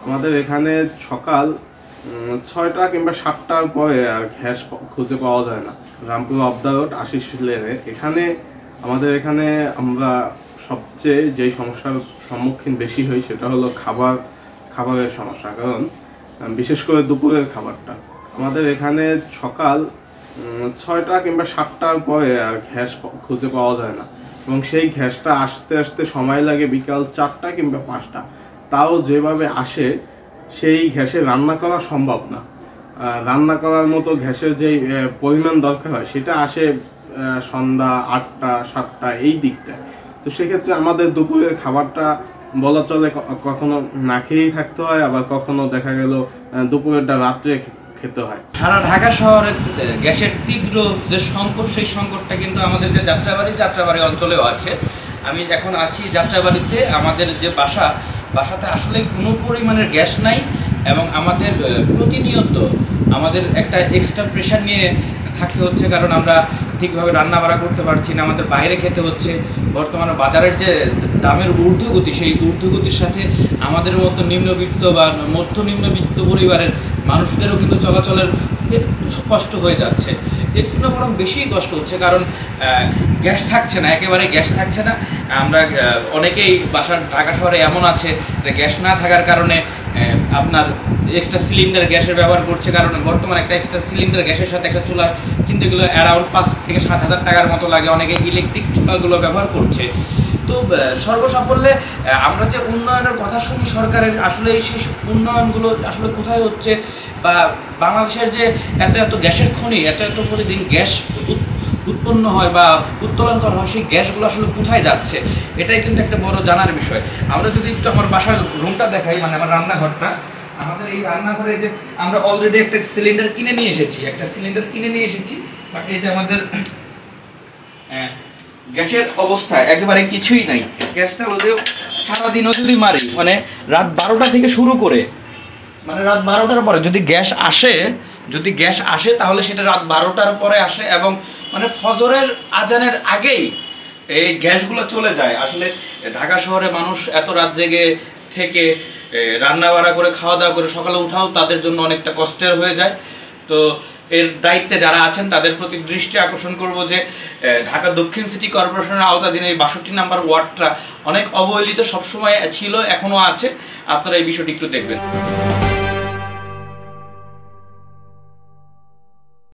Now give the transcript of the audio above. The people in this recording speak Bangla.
আমাদের এখানে সকাল ৬টা কিংবা ৭টার পরে আর গ্যাস খুঁজে পাওয়া যায় না। Rampur off the road Ashis লেনে এখানে আমাদের এখানে আমরা সবচেয়ে যেই সমস্যার সম্মুখীন বেশি হই সেটা হলো খাবারের সমস্যা। কারণ বিশেষ করে দুপুরের খাবারটা আমাদের এখানে সকাল ৬টা কিংবা ৭টার পরে আর গ্যাস খুঁজে পাওয়া যায় না, এবং সেই গ্যাসটা আসতে আসতে সময় লাগে বিকাল ৪টা কিংবা ৫টা। তাও যেভাবে আসে সেই গ্যাসে রান্না করা সম্ভব না। রান্না করার মতো গ্যাসের যেই পরিমাণ দরকার হয় সেটা আসে সন্ধ্যা ৮টা ৭টা এই দিকটায়। তো সেক্ষেত্রে আমাদের দুপুরের খাবারটা বলা চলে কখনো না খেয়েই থাকতে হয়, আবার কখনো দেখা গেল দুপুরেরটা রাত্রে খেতে হয়। সারা ঢাকা শহরে গ্যাসের তীব্র যে সংকট, সেই সংকটটা কিন্তু আমাদের যে যাত্রাবাড়ি অঞ্চলেও আছে। আমি এখন আছি যাত্রাবাড়িতে। আমাদের যে বাসাতে আসলে কোনো পরিমাণের গ্যাস নাই, এবং আমাদের প্রতিনিয়ত আমাদের একটা এক্সট্রা প্রেশার নিয়ে থাকতে হচ্ছে, কারণ আমরা ঠিকভাবে রান্না বাড়া করতে পারছি না, আমাদের বাইরে খেতে হচ্ছে। বর্তমানে বাজারের যে দামের ঊর্ধ্বগতি, সেই ঊর্ধ্বগতির সাথে আমাদের মতো নিম্নবিত্ত বা মধ্য নিম্নবিত্ত পরিবারের মানুষদেরও কিন্তু চলাচলের একটু কষ্ট হয়ে যাচ্ছে, একটু না বরং বেশি কষ্ট হচ্ছে। কারণ গ্যাস থাকছে না, একেবারে গ্যাস থাকছে না। আমরা অনেকেই বাসার ঢাকা শহরে এমন আছে যে গ্যাস না থাকার কারণে আপনার এক্সট্রা সিলিন্ডার গ্যাসের ব্যবহার করছে। কারণ বর্তমানে একটা এক্সট্রা সিলিন্ডার গ্যাসের সাথে একটা চুলা কিনতে গেলে অ্যারাউন্ড ৫ থেকে ৭ হাজার টাকার মতো লাগে। অনেকে ইলেকট্রিক চুলাগুলো ব্যবহার করছে। তো সর্বসাফল্যে আমরা যে উন্নয়নের কথা শুনি সরকারের, আসলে সেই উন্নয়নগুলো আসলে কোথায় হচ্ছে, বা বাংলাদেশের যে এত গ্যাসের খনি, এত প্রতিদিন গ্যাস উৎপন্ন হয় বা উত্তোলন করা হয়, সেই গ্যাসগুলো আসলে কোথায় যাচ্ছে, এটাই কিন্তু একটা বড় জানার বিষয়। আমরা যদি একটু আমার বাসার রুমটা দেখাই, মানে আমার রান্নাঘরটা, আমাদের এই রান্নাঘরে যে আমরা অলরেডি একটা সিলিন্ডার কিনে নিয়ে এসেছি, বাট এই যে আমাদের গ্যাসের অবস্থা একেবারে কিছুই নাই। গ্যাসটা যদিও সারাদিনও যদি মারি, মানে রাত 12টা থেকে শুরু করে, মানে রাত 12টার পরে যদি গ্যাস আসে তাহলে সেটা রাত 12টার পরে আসে, এবং মানে ফজরের আজানের আগেই এই গ্যাসগুলো চলে যায়। আসলে ঢাকা শহরে মানুষ এত রাত জেগে থেকে রান্না বাড়া করে খাওয়া দাওয়া করে সকালে উঠাও তাদের জন্য অনেকটা কষ্টের হয়ে যায়। তো এর দায়িত্বে যারা আছেন তাদের প্রতি দৃষ্টি আকর্ষণ করব যে ঢাকা দক্ষিণ সিটি কর্পোরেশনের আওতাধীন এই ৬২ নম্বর ওয়ার্ডটা অনেক অবহেলিত, সবসময় ছিল, এখনও আছে। আপনারা এই বিষয়টি একটু দেখবেন।